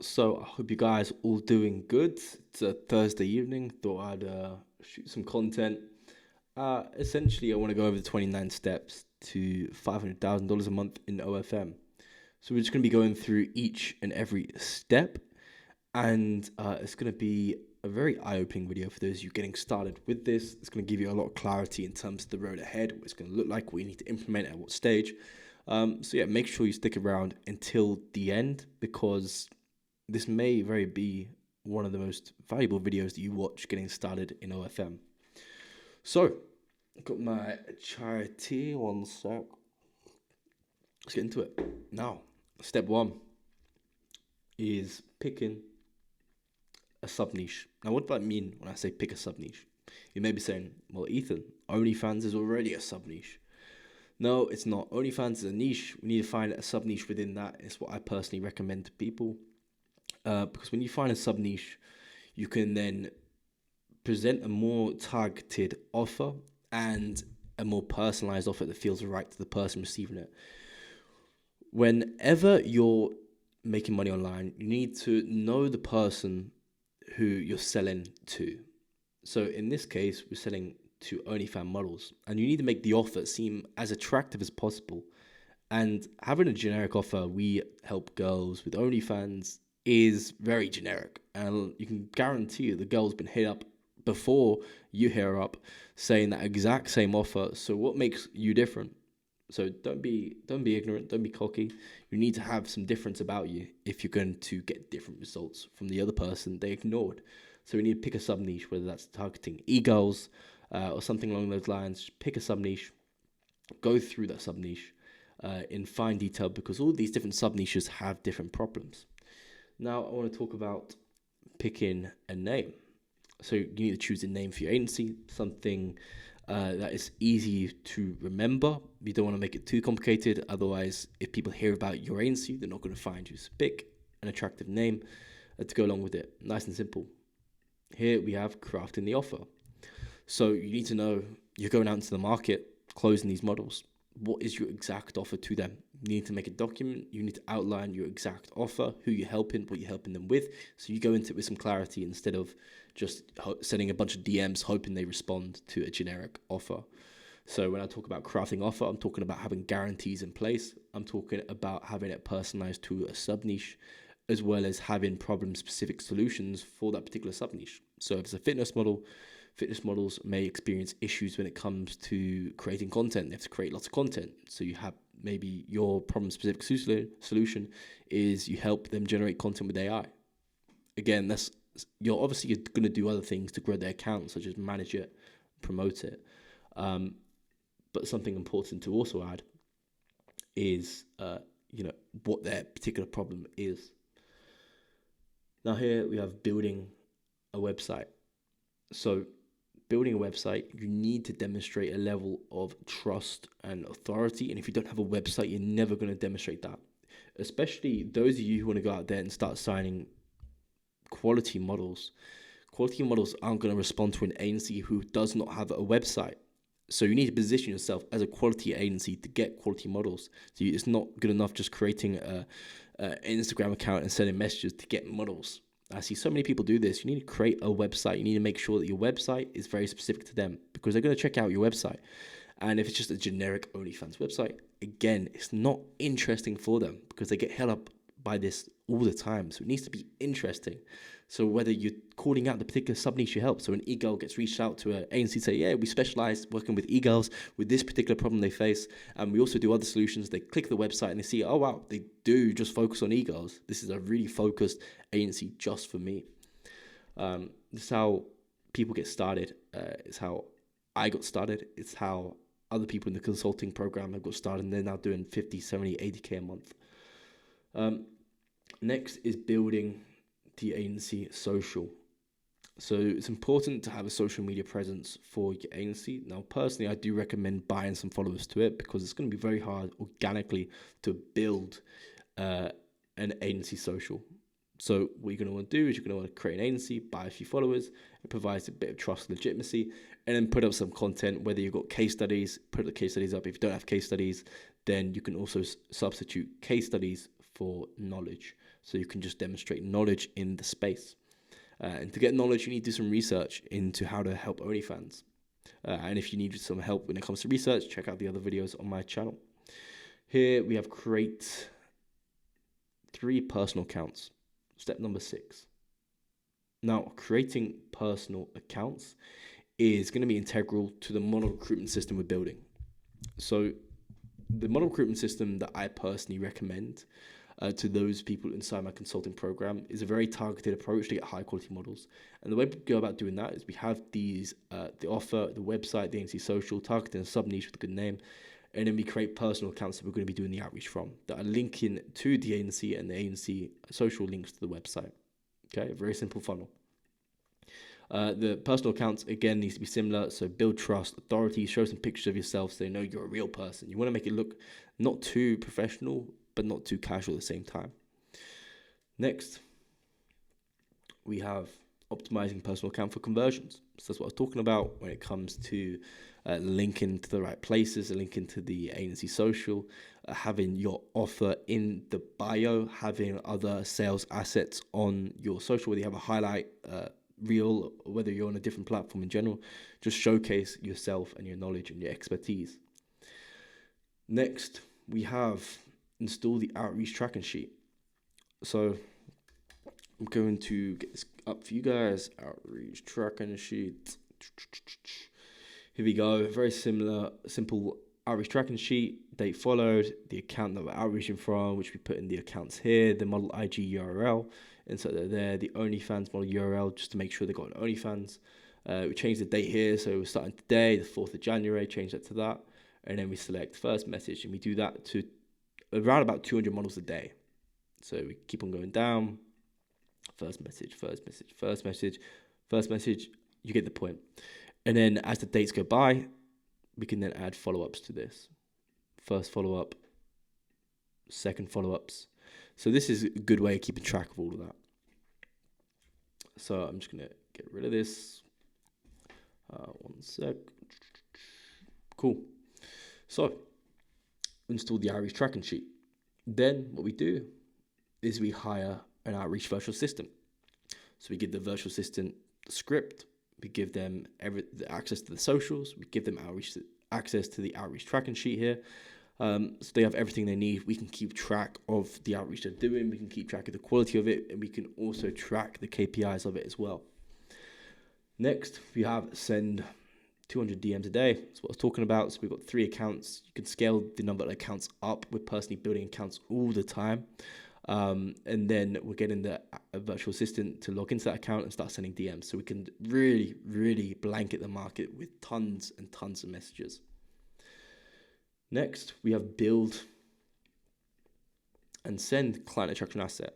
So I hope you guys all doing good. It's a Thursday evening. Thought I'd shoot some content. Essentially, I want to go over the 29 steps to $500,000 a month in OFM. So we're just going to be going through each and every step, and it's going to be a very eye-opening video for those of you getting started with this. It's going to give you a lot of clarity in terms of the road ahead, what it's going to look like, what you need to implement at what stage. So yeah, make sure you stick around until the end because this may very be one of the most valuable videos that you watch getting started in OFM. So, I've got my chai tea, one sec. Let's get into it. Now, step one is picking a sub niche. Now, what do I mean when I say pick a sub niche? You may be saying, well, Ethan, OnlyFans is already a sub niche. No, it's not. OnlyFans is a niche. We need to find a sub niche within that. It's what I personally recommend to people. Because when you find a sub niche, you can then present a more targeted offer and a more personalized offer that feels right to the person receiving it. Whenever you're making money online, you need to know the person who you're selling to. So in this case, we're selling to OnlyFans models, and you need to make the offer seem as attractive as possible. And having a generic offer, we help girls with OnlyFans, is very generic. And you can guarantee the girl's been hit up before you hit her up saying that exact same offer. So what makes you different? So don't be ignorant, don't be cocky. You need to have some difference about you if you're going to get different results from the other person they ignored. So we need to pick a sub niche, whether that's targeting e-girls or something along those lines. Pick a sub niche, go through that sub niche in fine detail because all these different sub niches have different problems. Now I want to talk about picking a name. So you need to choose a name for your agency, something that is easy to remember. You don't want to make it too complicated. Otherwise, if people hear about your agency, they're not going to find you. So pick an attractive name to go along with it. Nice and simple. Here we have crafting the offer. So you need to know you're going out into the market, closing these models. What is your exact offer to them? You need to make a document. You need to outline your exact offer, who you're helping, what you're helping them with. So you go into it with some clarity instead of just sending a bunch of DMs hoping they respond to a generic offer. So when I talk about crafting offer, I'm talking about having guarantees in place. I'm talking about having it personalized to a sub niche, as well as having problem-specific solutions for that particular sub niche. So if it's a fitness model, fitness models may experience issues when it comes to creating content. They have to create lots of content. So you have maybe your problem-specific solution is you help them generate content with AI. Again, you're going to do other things to grow their account, such as manage it, promote it. But something important to also add is, what their particular problem is. Now here we have building a website. So building a website, you need to demonstrate a level of trust and authority. And if you don't have a website, you're never going to demonstrate that. Especially those of you who want to go out there and start signing quality models. Quality models aren't going to respond to an agency who does not have a website. So you need to position yourself as a quality agency to get quality models. So it's not good enough just creating an Instagram account and sending messages to get models. I see so many people do this. You need to create a website. You need to make sure that your website is very specific to them because they're going to check out your website. And if it's just a generic OnlyFans website, again, it's not interesting for them because they get held up by this all the time. So it needs to be interesting. So whether you're calling out the particular sub niche you help, so an e-girl gets reached out to an agency, say, yeah, we specialize working with e-girls with this particular problem they face, and we also do other solutions. They click the website and they see, oh wow, they do just focus on e-girls. This is a really focused agency just for me. This is how people get started. It's how I got started. It's how other people in the consulting program have got started, and they're now doing 50, 70, 80K a month. Next is building the agency social. So it's important to have a social media presence for your agency. Now, personally, I do recommend buying some followers to it because it's going to be very hard organically to build an agency social. So what you're going to want to do is you're going to want to create an agency, buy a few followers. It provides a bit of trust and legitimacy, and then put up some content, whether you've got case studies, put the case studies up. If you don't have case studies, then you can also substitute case studies for knowledge. So you can just demonstrate knowledge in the space. And to get knowledge, you need to do some research into how to help OnlyFans. And if you need some help when it comes to research, check out the other videos on my channel. Here we have create 3 personal accounts. Step number 6. Now, creating personal accounts is going to be integral to the model recruitment system we're building. So the model recruitment system that I personally recommend to those people inside my consulting program is a very targeted approach to get high quality models. And the way we go about doing that is we have these, the offer, the website, the agency social, targeting a sub niche with a good name. And then we create personal accounts that we're going to be doing the outreach from that are linking to the agency, and the agency social links to the website. Okay, a very simple funnel. The personal accounts, again, needs to be similar. So build trust, authority, show some pictures of yourself so they know you're a real person. You want to make it look not too professional, but not too casual at the same time. Next, we have optimizing personal account for conversions. So that's what I was talking about when it comes to linking to the right places, linking to the agency social, having your offer in the bio, having other sales assets on your social, whether you have a highlight reel, or whether you're on a different platform in general. Just showcase yourself and your knowledge and your expertise. Next, we have install the outreach tracking sheet. So I'm going to get this up for you guys. Outreach tracking sheet. Here we go. Very simple outreach tracking sheet. Date followed, the account that we're outreaching from, which we put in the accounts here, the model IG URL, insert that there, the OnlyFans model URL, just to make sure they got an OnlyFans. We change the date here, so we're starting today, the 4th of January, change that to that. And then we select first message, and we do that to around about 200 models a day. So we keep on going down. First message, you get the point. And then as the dates go by, we can then add follow-ups to this. First follow-up, second follow-ups. So this is a good way of keeping track of all of that. So I'm just going to get rid of this. One sec. Cool. So install the outreach tracking sheet. Then what we do is we hire an outreach virtual assistant. So we give the virtual assistant the script. We give them the access to the socials. We give them access to the outreach tracking sheet here. So they have everything they need. We can keep track of the outreach they're doing. We can keep track of the quality of it. And we can also track the KPIs of it as well. Next, we have send 200 DMs a day. That's what I was talking about. So we've got 3 accounts. You can scale the number of accounts up. We're personally building accounts all the time. And then we're getting a virtual assistant to log into that account and start sending DMs. So we can really, really blanket the market with tons and tons of messages. Next, we have build and send client attraction asset.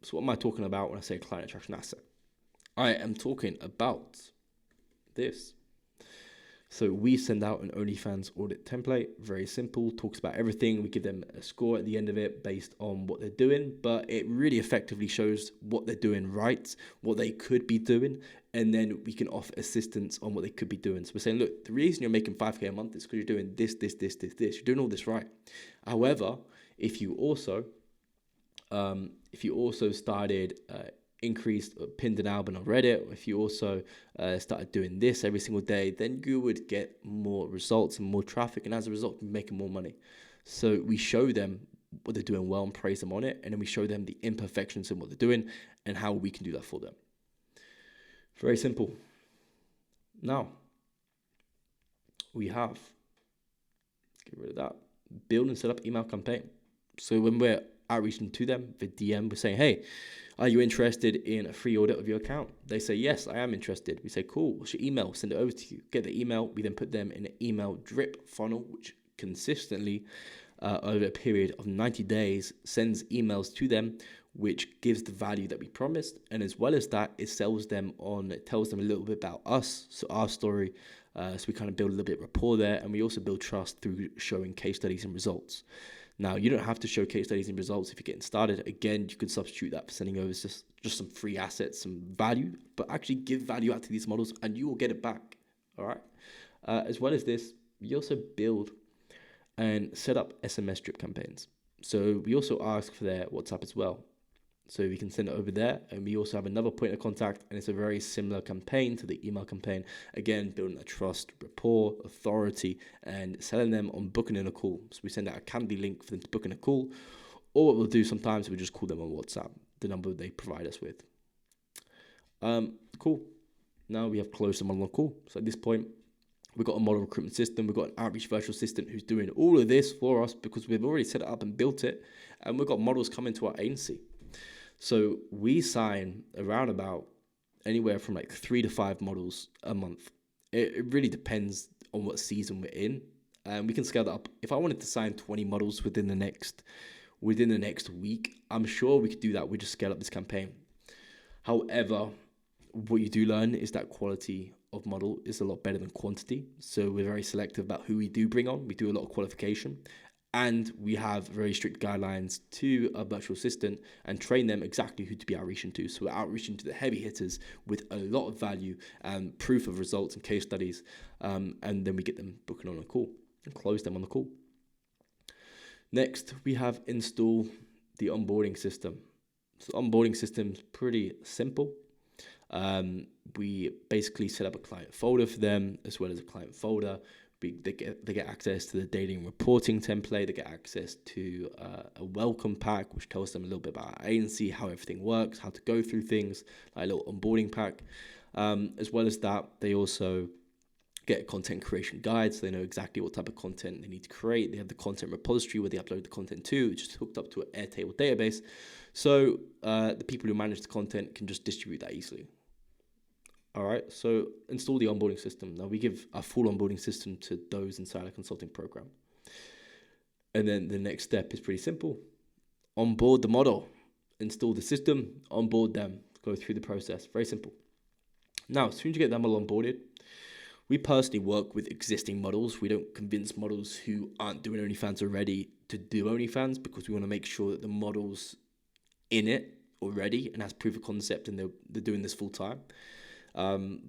So what am I talking about when I say client attraction asset? I am talking about this. So we send out an OnlyFans audit template, very simple, talks about everything. We give them a score at the end of it based on what they're doing, but it really effectively shows what they're doing right, what they could be doing, and then we can offer assistance on what they could be doing. So we're saying, look, the reason you're making $5K a month is because you're doing this. You're doing all this right. However, if you also started increased or pinned an album on Reddit, or if you also started doing this every single day, then you would get more results and more traffic, and as a result, making more money. So we show them what they're doing well and praise them on it, and then we show them the imperfections in what they're doing and how we can do that for them. Very simple. Now, we have, get rid of that, build and set up email campaign. So when we're outreaching to them via DM, we're saying, hey, are you interested in a free audit of your account? They say, yes, I am interested. We say, cool, what's your email? Send it over to you. Get the email. We then put them in an email drip funnel, which consistently over a period of 90 days sends emails to them, which gives the value that we promised. And as well as that, it tells them a little bit about us, so our story. So we kind of build a little bit of rapport there. And we also build trust through showing case studies and results. Now, you don't have to show case studies and results if you're getting started. Again, you could substitute that for sending over just some free assets, some value, but actually give value out to these models and you will get it back, all right? As well as this, we also build and set up SMS drip campaigns. So we also ask for their WhatsApp as well. So we can send it over there. And we also have another point of contact, and it's a very similar campaign to the email campaign. Again, building a trust, rapport, authority, and selling them on booking in a call. So we send out a Calendly link for them to book in a call. Or what we'll do sometimes, we just call them on WhatsApp, the number they provide us with. Cool. Now we have closed the model on call. So at this point, we've got a model recruitment system. We've got an outreach virtual assistant who's doing all of this for us because we've already set it up and built it. And we've got models coming to our agency. So we sign around about anywhere from like 3 to 5 models a month. It really depends on what season we're in. And we can scale that up. If I wanted to sign 20 models within the next week, I'm sure we could do that. We just scale up this campaign. However, what you do learn is that quality of model is a lot better than quantity. So we're very selective about who we do bring on. We do a lot of qualification. And we have very strict guidelines to a virtual assistant and train them exactly who to be outreaching to. So we're outreaching to the heavy hitters with a lot of value and proof of results and case studies. And then we get them booking on a call and close them on the call. Next, we have install the onboarding system. So onboarding system is pretty simple. We basically set up a client folder for them as well as a client folder. They get access to the daily reporting template. They get access to a welcome pack, which tells them a little bit about our agency, how everything works, how to go through things, like a little onboarding pack. As well as that, they also get a content creation guide, so they know exactly what type of content they need to create. They have the content repository where they upload the content to, which is hooked up to an Airtable database. So the people who manage the content can just distribute that easily. All right, so install the onboarding system. Now we give a full onboarding system to those inside our consulting program. And then the next step is pretty simple. Onboard the model, install the system, onboard them, go through the process. Very simple. Now, as soon as you get that model onboarded, we personally work with existing models. We don't convince models who aren't doing OnlyFans already to do OnlyFans because we want to make sure that the model's in it already and has proof of concept and they're doing this full time.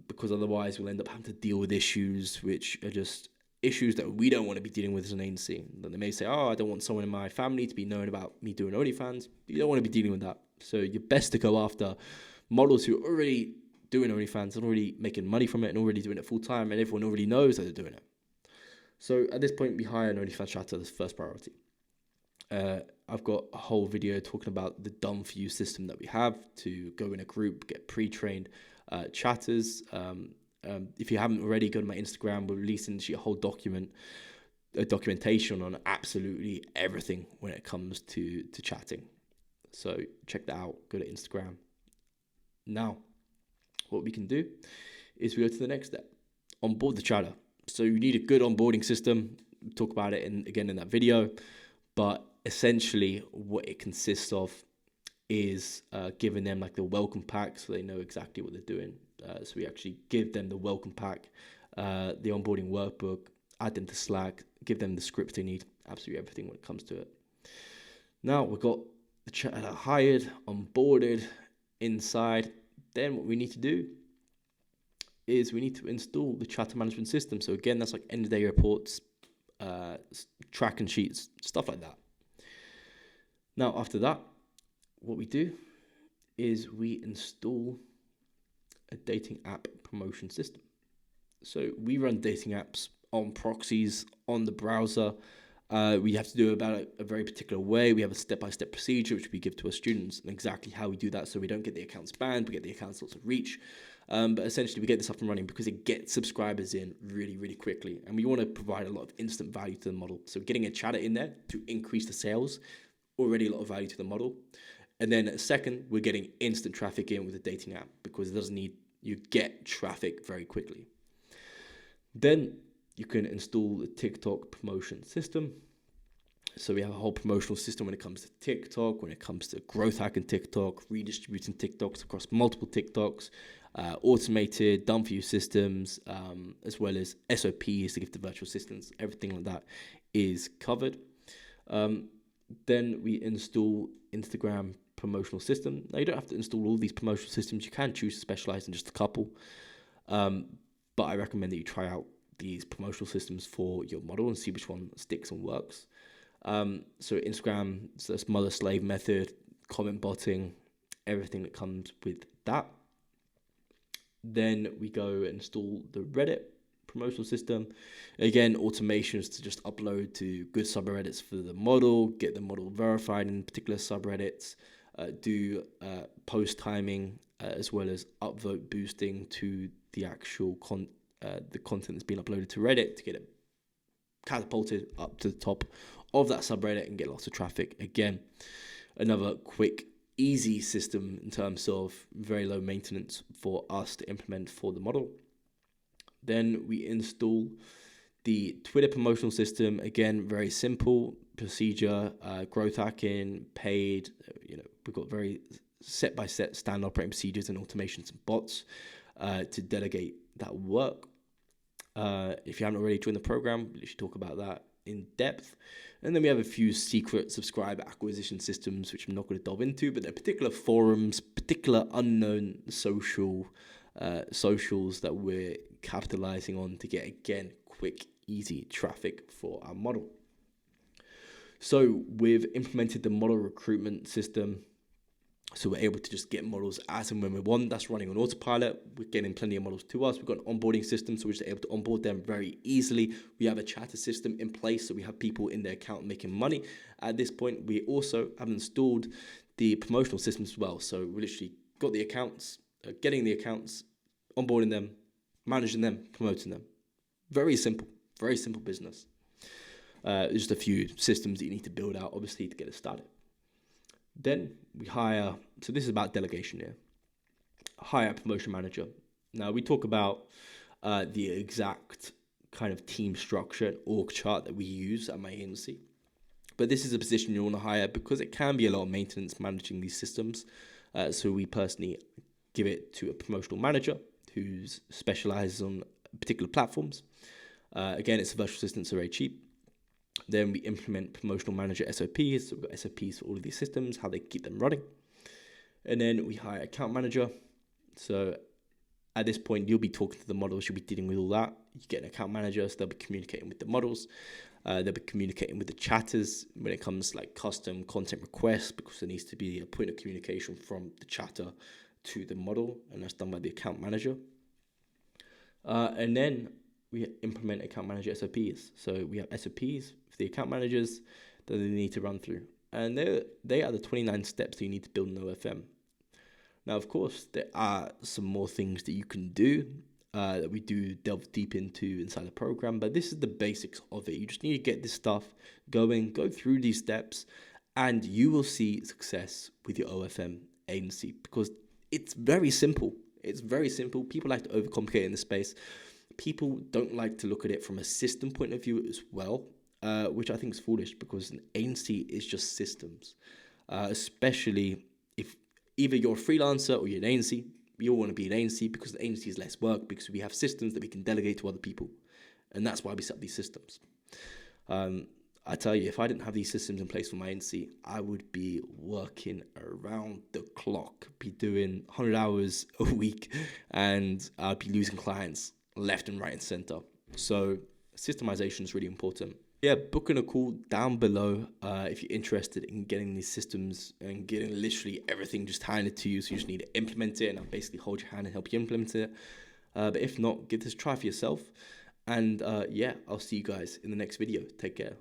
Because otherwise we'll end up having to deal with issues which are just issues that we don't want to be dealing with as an agency. That they may say, I don't want someone in my family to be knowing about me doing OnlyFans. You don't want to be dealing with that. So you're best to go after models who are already doing OnlyFans and already making money from it and already doing it full time, and everyone already knows that they're doing it. So at this point, we hire an OnlyFans chatter as first priority. I've got a whole video talking about the done for you system that we have to go in a group, get pre-trained chatters. If you haven't already, go to my Instagram. We're releasing a whole documentation on absolutely everything when it comes to chatting. So check that out. Go to Instagram. Now, what we can do is we go to the next step. Onboard the chatter. So you need a good onboarding system. We'll talk about it in that video. But essentially what it consists of is giving them like the welcome pack so they know exactly what they're doing. So we actually give them the welcome pack, the onboarding workbook, add them to Slack, give them the scripts they need, absolutely everything when it comes to it. Now we've got the chatter hired, onboarded, inside. Then what we need to do is we need to install the chatter management system. So again, that's like end of day reports, tracking sheets, stuff like that. Now after that, what we do is we install a dating app promotion system. So we run dating apps on proxies on the browser. We have to do it about a very particular way. We have a step-by-step procedure which we give to our students and exactly how we do that so we don't get the accounts banned, we get the accounts lots of reach. But essentially we get this up and running because it gets subscribers in really, really quickly. And we want to provide a lot of instant value to the model. So getting a chatter in there to increase the sales, already a lot of value to the model. And then second, we're getting instant traffic in with a dating app because it doesn't need, you get traffic very quickly. Then you can install the TikTok promotion system. So we have a whole promotional system when it comes to TikTok, when it comes to growth hacking TikTok, redistributing TikToks across multiple TikToks, automated, done for you systems, as well as SOPs to give to virtual assistants. Everything like that is covered. Then we install Instagram promotional system. Now you don't have to install all these promotional systems. You can choose to specialize in just a couple. But I recommend that you try out these promotional systems for your model and see which one sticks and works. So Instagram, so that's mother-slave method, comment botting, everything that comes with that. Then we go install the Reddit promotional system. Again, automations to just upload to good subreddits for the model, get the model verified in particular subreddits, do post timing, as well as upvote boosting to the actual the content that's been uploaded to Reddit to get it catapulted up to the top of that subreddit and get lots of traffic. Again, another quick, easy system in terms of very low maintenance for us to implement for the model. Then we install the Twitter promotional system. Again, very simple procedure, growth hacking, paid. We've got very set by set standard operating procedures and automations and bots to delegate that work. If you haven't already joined the program, we should talk about that in depth. And then we have a few secret subscriber acquisition systems, which I'm not going to delve into, but they're particular forums, particular unknown socials that we're capitalizing on to get, again, quick, easy traffic for our model. So we've implemented the model recruitment system. So we're able to just get models as and when we want. That's running on autopilot. We're getting plenty of models to us. We've got an onboarding system, so we're just able to onboard them very easily. We have a chatter system in place, so we have people in their account making money. At this point, we also have installed the promotional system as well. So we literally got the accounts, getting the accounts, onboarding them, managing them, promoting them. Very simple business. Just a few systems that you need to build out, obviously, to get it started. Then we hire, so this is about delegation here, hire a promotion manager. Now we talk about the exact kind of team structure and org chart that we use at my agency. But this is a position you want to hire because it can be a lot of maintenance managing these systems. So we personally give it to a promotional manager who specializes on particular platforms. Again, it's a virtual assistant, so very cheap. Then we implement promotional manager SOPs. So we've got SOPs for all of these systems, how they keep them running. And then we hire account manager. So at this point, you'll be talking to the models. You'll be dealing with all that. You get an account manager, so they'll be communicating with the models. They'll be communicating with the chatters when it comes to like custom content requests, because there needs to be a point of communication from the chatter to the model, and that's done by the account manager. And then we implement account manager SOPs. So we have SOPs for the account managers that they need to run through. And they are the 29 steps that you need to build an OFM. Now, of course, there are some more things that you can do that we do delve deep into inside the program, but this is the basics of it. You just need to get this stuff going, go through these steps, and you will see success with your OFM agency because it's very simple. It's very simple. People like to overcomplicate in this space. People don't like to look at it from a system point of view as well, which I think is foolish because an agency is just systems, especially if either you're a freelancer or you're an agency. You all want to be an agency because the agency is less work because we have systems that we can delegate to other people. And that's why we set up these systems. I tell you, if I didn't have these systems in place for my agency, I would be working around the clock, be doing 100 hours a week, and I'd be losing clients left and right and center. So systemization is really important. Yeah, booking a call down below if you're interested in getting these systems and getting literally everything just handed to you. So you just need to implement it, and I'll basically hold your hand and help you implement it. But if not, give this a try for yourself. And yeah, I'll see you guys in the next video. Take care.